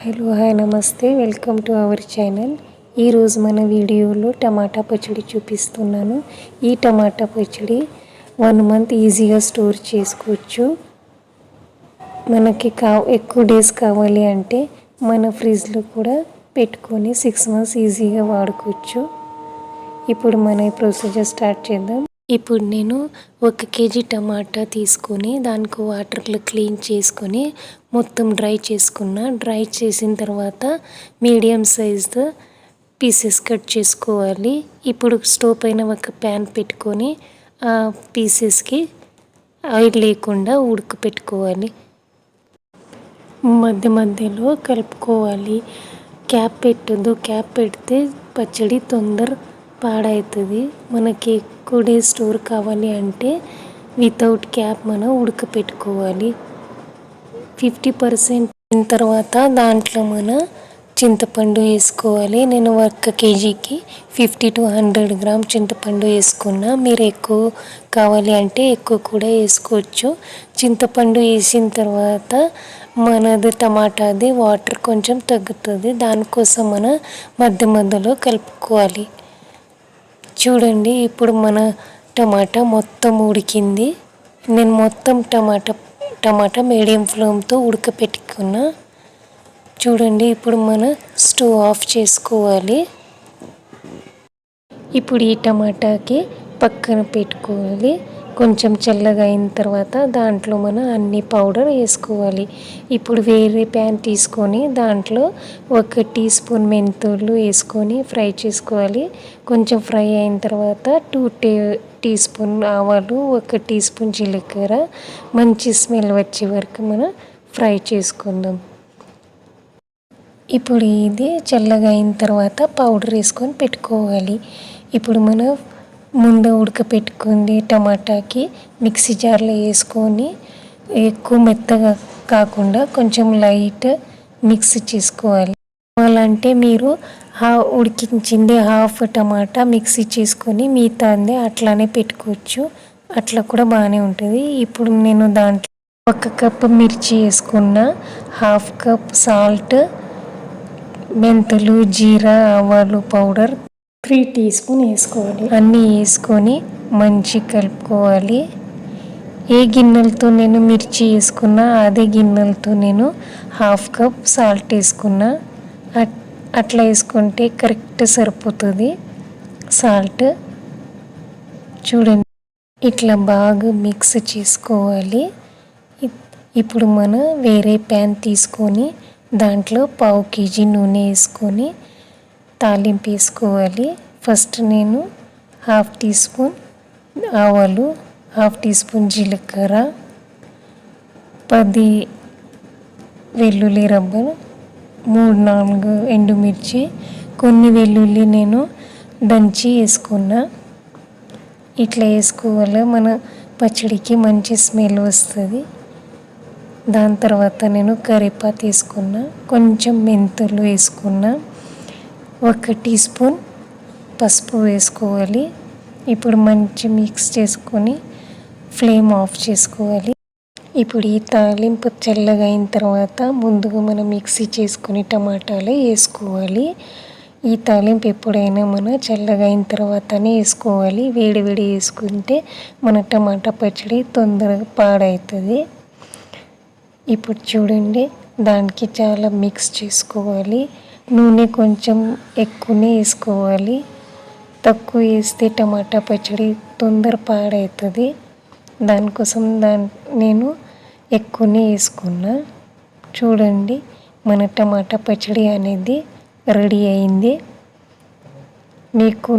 Hello hi నమస్తే welcome to our channel. ఈరోజు మన వీడియోలో టమాటా పచ్చడి చూపిస్తున్నాను. ఈ టమాటా పచ్చడి 1 మంత్ ఈజీగా స్టోర్ చేసుకోవచ్చు. మనకి ఎక్కువ డేస్ కావాలి అంటే మన ఫ్రిడ్జ్లో కూడా పెట్టుకొని 6 మంత్స్ ఈజీగా వాడుకోవచ్చు. ఇప్పుడు మన ప్రొసీజర్ స్టార్ట్ చేద్దాం. ఇప్పుడు నేను 1 కేజీ టమాటా తీసుకొని దానికి వాటర్లో క్లీన్ చేసుకొని మొత్తం డ్రై చేసుకున్నా. డ్రై చేసిన తర్వాత మీడియం సైజు పీసెస్ కట్ చేసుకోవాలి. ఇప్పుడు స్టవ్ పైన ఒక ప్యాన్ పెట్టుకొని ఆ పీసెస్కి ఆయిల్ లేకుండా ఉడకపెట్టుకోవాలి. మధ్యలో కలుపుకోవాలి. క్యాప్ పెట్టొద్దు, క్యాప్ పెడితే పచ్చడి తొందర పాడవుతుంది. మనకి ఎక్కువ డేస్ స్టోర్ కావాలి అంటే వితౌట్ క్యాప్ మనం ఉడకపెట్టుకోవాలి. 50% అయిన తర్వాత దాంట్లో మన చింతపండు వేసుకోవాలి. నేను 1 కేజీకి 50 to 100 గ్రామ్ చింతపండు వేసుకున్నా. మీరు ఎక్కువ కావాలి అంటే ఎక్కువ కూడా వేసుకోవచ్చు. చింతపండు వేసిన తర్వాత మనది టమాటాది వాటర్ కొంచెం తగ్గుతుంది. దానికోసం మనం మధ్యలో కలుపుకోవాలి. చూడండి, ఇప్పుడు మన టమాటా మొత్తం ఉడికింది. నేను మొత్తం టమాటా మీడియం ఫ్లేమ్తో ఉడకపెట్టుకున్నా. చూడండి, ఇప్పుడు మన స్టవ్ ఆఫ్ చేసుకోవాలి. ఇప్పుడు ఈ టమాటాకి పక్కన పెట్టుకోవాలి. కొంచెం చల్లగా అయిన తర్వాత దాంట్లో మనం అన్ని పౌడర్ వేసుకోవాలి. ఇప్పుడు వేరే ప్యాన్ తీసుకొని దాంట్లో 1 టీ స్పూన్ మెంతులు వేసుకొని ఫ్రై చేసుకోవాలి. కొంచెం ఫ్రై అయిన తర్వాత 2 టీ స్పూన్ ఆవాలు, 1 టీ స్పూన్ జీలకర్ర మంచి స్మెల్ వచ్చే వరకు మనం ఫ్రై చేసుకుందాం. ఇప్పుడు ఇది చల్లగా అయిన తర్వాత పౌడర్ వేసుకొని పెట్టుకోవాలి. ఇప్పుడు మనం ముందు ఉడకపెట్టుకుంది టమాటాకి మిక్సీ జార్లో వేసుకొని ఎక్కువ మెత్తగా కాకుండా కొంచెం లైట్ మిక్స్ చేసుకోవాలి. అలాంటే మీరు ఉడికించింది హాఫ్ టమాటా మిక్సీ చేసుకొని మిగతాది అట్లానే పెట్టుకోవచ్చు. అట్లా కూడా బాగానే ఉంటుంది. ఇప్పుడు నేను దాంట్లో 1 కప్ మిర్చి వేసుకున్న, 1/2 కప్ సాల్ట్, మెంతులు, జీరా, ఆవాలు పౌడర్ 3 టీ స్పూన్ వేసుకోవాలి. అన్నీ వేసుకొని మంచి కలుపుకోవాలి. ఏ గిన్నెలతో నేను మిర్చి వేసుకున్నా అదే గిన్నెలతో నేను 1/2 కప్ సాల్ట్ వేసుకున్నా. అట్లా వేసుకుంటే కరెక్ట్ సరిపోతుంది సాల్ట్. చూడండి, ఇట్లా బాగా మిక్స్ చేసుకోవాలి. ఇప్పుడు మనం వేరే ప్యాన్ తీసుకొని దాంట్లో 1/2 కేజీ నూనె వేసుకొని తాలింపు వేసుకోవాలి. ఫస్ట్ నేను 1/2 టీ స్పూన్ ఆవాలు, 1/2 టీ స్పూన్ జీలకర్ర, 10 వెల్లుల్లి రబ్బలు, 3-4 ఎండుమిర్చి, కొన్ని వెల్లుల్లి నేను దంచి వేసుకున్నా. ఇట్లా వేసుకోవాలి, మన పచ్చడికి మంచి స్మెల్ వస్తుంది. దాని తర్వాత నేను కరివేపాకు వేసుకున్నా, కొంచెం మెంతులు వేసుకున్నా, 1 టీ స్పూన్ పసుపు వేసుకోవాలి. ఇప్పుడు మంచి మిక్స్ చేసుకొని ఫ్లేమ్ ఆఫ్ చేసుకోవాలి. ఇప్పుడు ఈ తాలింపు చల్లగా అయిన తర్వాత ముందుగా మనం మిక్సీ చేసుకొని టమాటాలు వేసుకోవాలి. ఈ తాలింపు ఎప్పుడైనా మనం చల్లగా అయిన తర్వాతనే వేసుకోవాలి. వేడి వేసుకుంటే మన టమాటా పచ్చడి తొందరగా పాడవుతుంది. ఇప్పుడు చూడండి, దానికి చాలా మిక్స్ చేసుకోవాలి. నూనె కొంచెం ఎక్కువనే వేసుకోవాలి. తక్కువ వేస్తే టమాటా పచ్చడి తొందర పాడవుతుంది. దానికోసం నేను ఎక్కువనే వేసుకున్నా. చూడండి, మన టమాటా పచ్చడి అనేది రెడీ అయింది. మీకు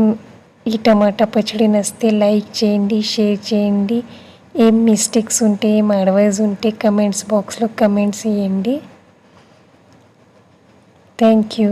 ఈ టమాటా పచ్చడి నచ్చితే లైక్ చేయండి, షేర్ చేయండి. ఏం మిస్టేక్స్ ఉంటే, ఏం అడ్వైస్ ఉంటే కమెంట్స్ బాక్స్లో కమెంట్స్ చేయండి. Thank you.